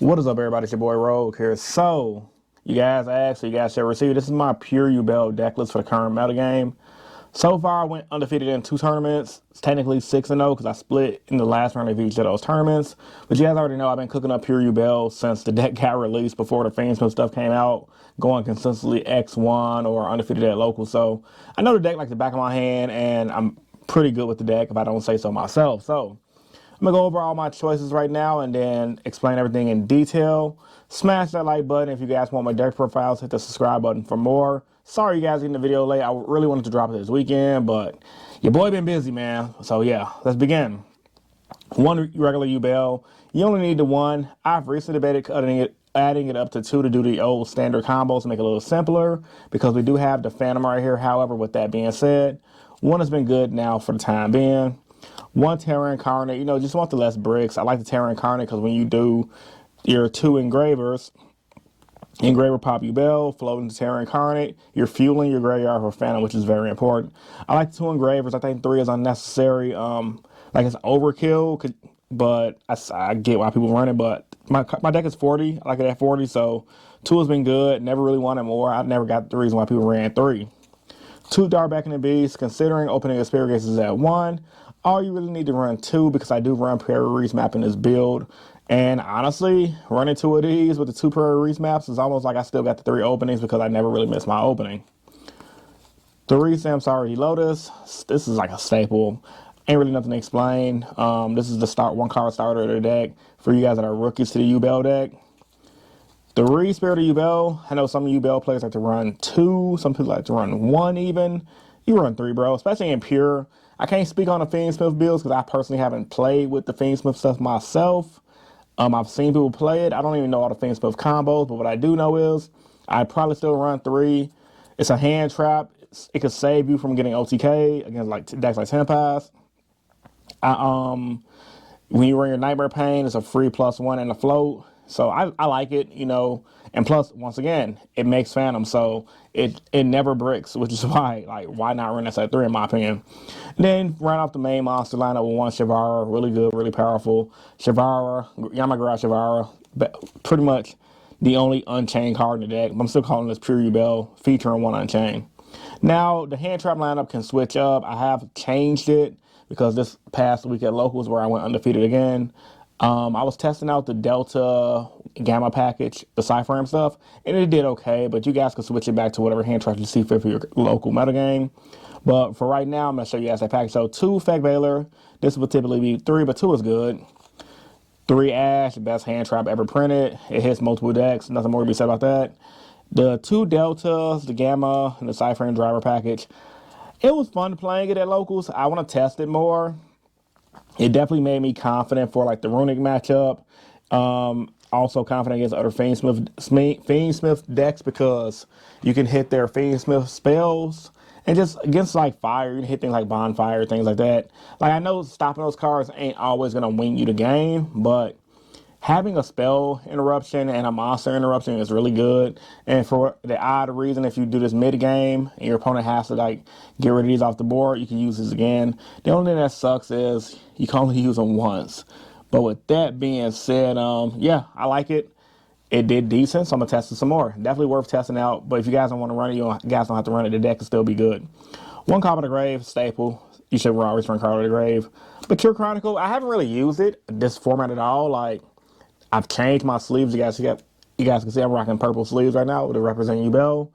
What is up, everybody? It's your boy Rogue here. So, you guys asked, so you guys should receive. This is my pure Yubel deck list for the current meta game. So far, I went undefeated in 2 tournaments. It's technically 6-0 because I split in the last round of each of those tournaments. But you guys already know I've been cooking up pure Yubel since the deck got released before the Fiendsmith stuff came out, going consistently X1 or undefeated at local. So, I know the deck like the back of my hand, and I'm pretty good with the deck if I don't say so myself. So, I'm going to go over all my choices right now and then explain everything in detail. Smash that like button if you guys want my deck profiles. Hit the subscribe button for more. Sorry you guys getting the video late. I really wanted to drop it this weekend, but your boy been busy, man. So yeah, let's begin. One regular Yubel. You only need the one. I've recently debated adding it up to 2 to do the old standard combos to make it a little simpler because we do have the Phantom right here. However, with that being said, one has been good now for the time being. One Terra Incarnate, you know, just want the less bricks. I like the Terra Incarnate because when you do your 2 engravers, engraver pop Yubel, floating to Terra Incarnate, you're fueling your graveyard for Phantom, which is very important. I like the 2 engravers. I think 3 is unnecessary. Like it's overkill, but I get why people run it. But my deck is 40. I like it at 40, so 2 has been good. Never really wanted more. I never got the reason why people ran 3. 2 Dark in the Beast, considering opening a Spirit Gates is at 1. All you really need to run 2 because I do run Prairie Reefs map in this build. And honestly, running 2 of these with the 2 Prairie Reefs maps is almost like I still got the 3 openings because I never really missed my opening. 3 Samsara Lotus. This is like a staple. Ain't really nothing to explain. This is the 1 card starter of the deck for you guys that are rookies to the Yubel deck. 3 Spirit of Yubel. I know some Yubel players like to run 2. Some people like to run 1 even. You run 3, bro, especially in pure. I can't speak on the Fiendsmith builds because I personally haven't played with the Fiendsmith stuff myself. I've seen people play it. I don't even know all the Fiendsmith combos, but what I do know is I'd probably still run 3. It's a hand trap. It could save you from getting OTK against like decks like Tempest. When you run your Nightmare Pain, it's a free +1 and a float. So I like it, you know, and plus, once again, it makes Phantom, so it never bricks, which is why not run this at 3 in my opinion. Then run off the main monster lineup with 1 Shavara, really good, really powerful. Shavara, Yamagra Shavara, pretty much the only Unchained card in the deck. I'm still calling this pure Yubel, featuring 1 Unchained. Now, the hand trap lineup can switch up. I have changed it because this past week at Locals where I went undefeated again, I was testing out the Delta Gamma package, the Cypher stuff, and it did okay, but you guys can switch it back to whatever hand trap you see fit for your local metagame. But for right now, I'm going to show you guys that package. So 2 Fake Veiler. This would typically be 3, but 2 is good. 3 Ash, best hand trap ever printed. It hits multiple decks. Nothing more to be said about that. The 2 Deltas, the Gamma, and the Cypher and Driver package. It was fun playing it at Locals. I want to test it more. It definitely made me confident for like the Runic matchup. Also confident against other Fiendsmith decks because you can hit their Fiendsmith spells. And just against like fire, you can hit things like Bonfire, things like that. Like I know stopping those cards ain't always going to win you the game, but having a spell interruption and a monster interruption is really good. And for the odd reason, if you do this mid-game and your opponent has to like get rid of these off the board, you can use this again. The only thing that sucks is you can only use them once. But with that being said, yeah, I like it. It did decent, so I'm going to test it some more. Definitely worth testing out. But if you guys don't want to run it, you guys don't have to run it. The deck can still be good. 1 Copy of the Grave, staple. You should always run Card of the Grave. But Cure Chronicle, I haven't really used it, this format at all. Like, I've changed my sleeves. You guys can see I'm rocking purple sleeves right now to represent Yubel.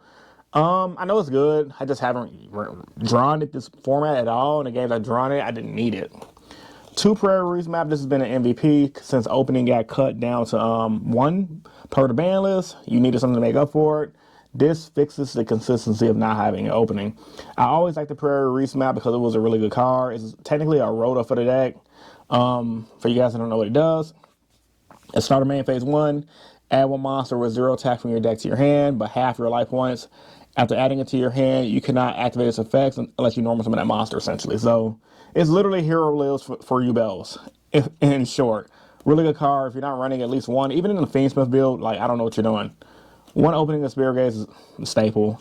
I know it's good. I just haven't drawn it this format at all. In the games I've drawn it, I didn't need it. 2 Prairie Reefs map. This has been an MVP since opening got cut down to 1 per the ban list. You needed something to make up for it. This fixes the consistency of not having an opening. I always like the Prairie Reefs map because it was a really good card. It's technically a rota for the deck. For you guys that don't know what it does. At starter main phase 1, add 1 monster with 0 attack from your deck to your hand, but half your life points. After adding it to your hand, you cannot activate its effects unless you normal summon that monster, essentially. So it's literally hero lives for Yubels, in short. Really good card. If you're not running at least 1, even in the Fiendsmith build, like, I don't know what you're doing. 1 opening of Spirit Gates is a staple.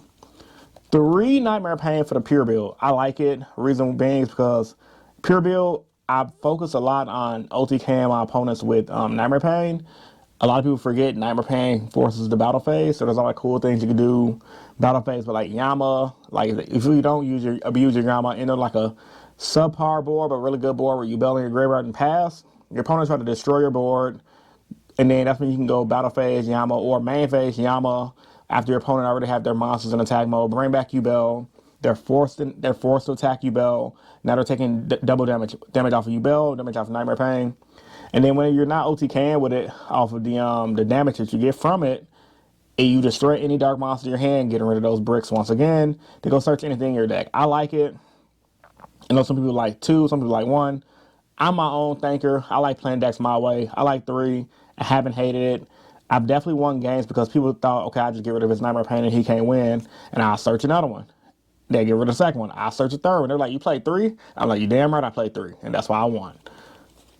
3 Nightmare Pain for the pure build. I like it. Reason being is because pure build, I focus a lot on OTKing my opponents with Nightmare Pain. A lot of people forget Nightmare Pain forces the battle phase, so there's a lot of cool things you can do battle phase. But like Yama, like if you don't abuse your Yama, into like a subpar board but really good board where you Yubel in your graveyard and pass, your opponent's trying to destroy your board, and then that's when you can go battle phase Yama or main phase Yama after your opponent already have their monsters in attack mode. Bring back Yubel. They're forced to attack Yubel. Now they're taking double damage off of Yubel, damage off of Nightmare Pain. And then when you're not OTKing with it off of the damage that you get from it, and you destroy any dark monster in your hand, getting rid of those bricks once again to go search anything in your deck. I like it. I know some people like 2, some people like 1. I'm my own thinker. I like playing decks my way. I like 3. I haven't hated it. I've definitely won games because people thought, okay, I'll just get rid of his Nightmare Pain and he can't win, and I'll search another one. They get rid of the second one. I'll search a third one. They're like, you played 3? I'm like, you damn right I played 3, and that's why I won.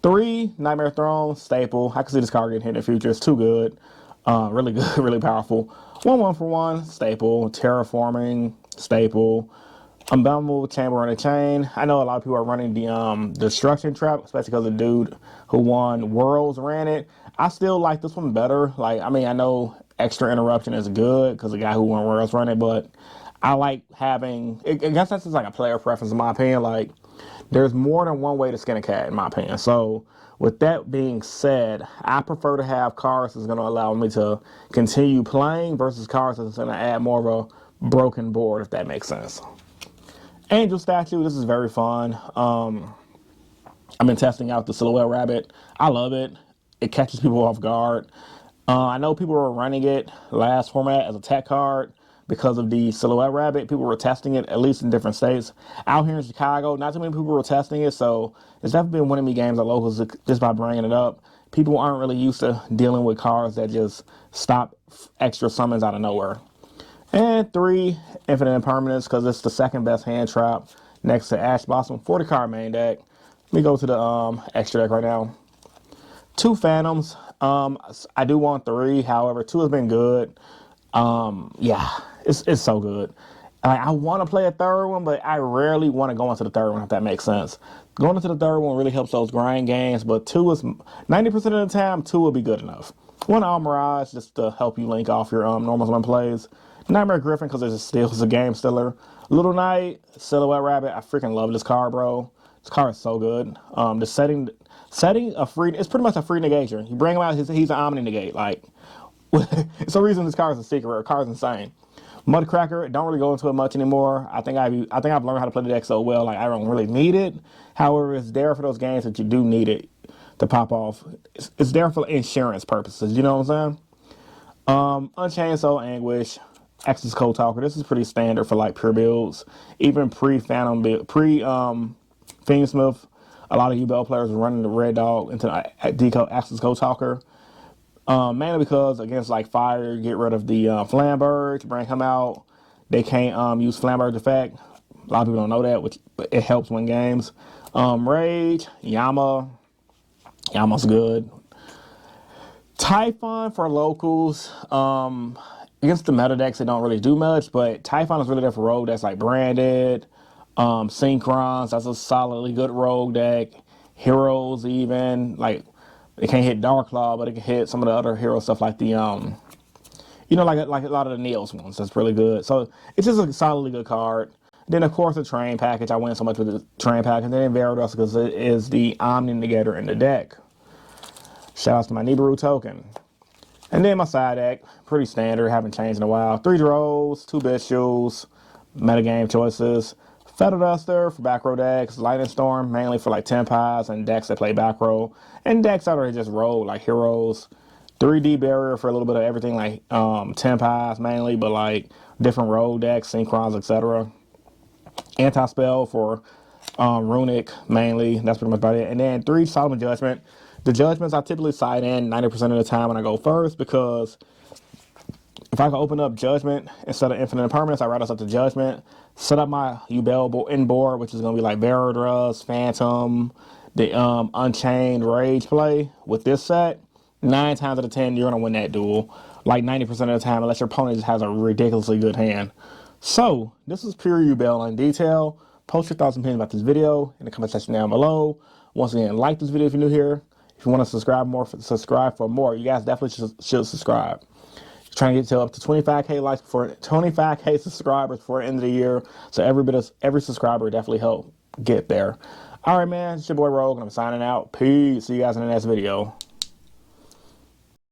3, Nightmare Throne, staple. I can see this card getting hit in the future. It's too good. Really good, really powerful. 1 for 1, staple. Terraforming, staple. Unboundable Chamber on a Chain. I know a lot of people are running the Destruction Trap, especially because the dude who won Worlds ran it. I still like this one better. Like, I mean, I know Extra Interruption is good because the guy who won Worlds ran it, but I like having, I guess that's just like a player preference in my opinion. Like, there's more than one way to skin a cat, in my opinion. So, with that being said, I prefer to have cards that's going to allow me to continue playing versus cards that's going to add more of a broken board, if that makes sense. Angel Statue, this is very fun. I've been testing out the Silhouette Rabbit. I love it. It catches people off guard. I know people were running it last format as a tech card because of the Silhouette Rabbit. People were testing it, at least in different states. Out here in Chicago, not too many people were testing it, so it's definitely been winning me games at locals just by bringing it up. People aren't really used to dealing with cards that just stop extra summons out of nowhere. And 3, Infinite Impermanence, because it's the second best hand trap next to Ash Blossom. 40 card main deck. Let me go to the extra deck right now. 2 Phantoms. I do want 3, however, 2 has been good. Yeah, it's so good. I want to play a third one, but I rarely want to go into the third one, if that makes sense. Going into the third one really helps those grind games, but 2 is 90% of the time, 2 will be good enough. 1 Mirage just to help you link off your normal summon plays. Nightmare Griffin because it's a game stiller. Little Knight, Silhouette Rabbit. I freaking love this card, bro. This card is so good. The setting a free. It's pretty much a free negation. You bring him out, he's an Omni negate. Like, it's the reason this card is a secret. The card's insane. Mudcracker, don't really go into it much anymore. I think I've learned how to play the deck so well. Like, I don't really need it. However, it's there for those games that you do need it to pop off. It's there for insurance purposes. You know what I'm saying? Unchained Soul Anguish. Access Code Talker. This is pretty standard for like pure builds. Even pre-Phantom build, Fiendsmith, a lot of Yubel players are running the Red Dog into Decode Access Code Talker. Mainly because against like fire, get rid of the Flamberge, bring him out. They can't use Flamberge effect. A lot of people don't know that, but it helps win games. Rage, Yama's good. Typhon for locals. Against the meta decks, they don't really do much, but Typhon is really there for rogue decks like Branded, Synchrons. That's a solidly good rogue deck. Heroes even, like, it can't hit Darklaw, but it can hit some of the other hero stuff like the, like a lot of the Neos ones. That's really good. So it's just a solidly good card. Then, of course, the Train Package. I win so much with the Train Package. And then Varidos because it is the Omni Negator in the deck. Shout out to my Nibiru token. And then my side deck, pretty standard, haven't changed in a while. 3 Drows, 2 Bishoes, metagame choices. Feather Duster for back row decks. Lightning Storm, mainly for like Tempest and decks that play back row. And decks that are just rogue, like Heroes. 3D Barrier for a little bit of everything, like Tempest mainly, but like different rogue decks, Synchrons, etc. Anti-Spell for Runic, mainly. That's pretty much about it. And then 3 Solomon Judgment. The Judgments I typically side in 90% of the time when I go first because if I can open up Judgment instead of Infinite Impermanence, I write us up to Judgment, set up my Yubel in board, which is going to be like Veradrus, Phantom, the Unchained Rage play. With this set, 9 times out of 10, you're going to win that duel. Like 90% of the time, unless your opponent just has a ridiculously good hand. So, this is pure Yubel in detail. Post your thoughts and opinions about this video in the comment section down below. Once again, like this video if you're new here. If you want to subscribe for more. You guys definitely should subscribe. Trying to get to up to 25K likes before 25K subscribers before the end of the year. So every subscriber definitely help get there. All right, man. It's your boy Rogue, and I'm signing out. Peace. See you guys in the next video.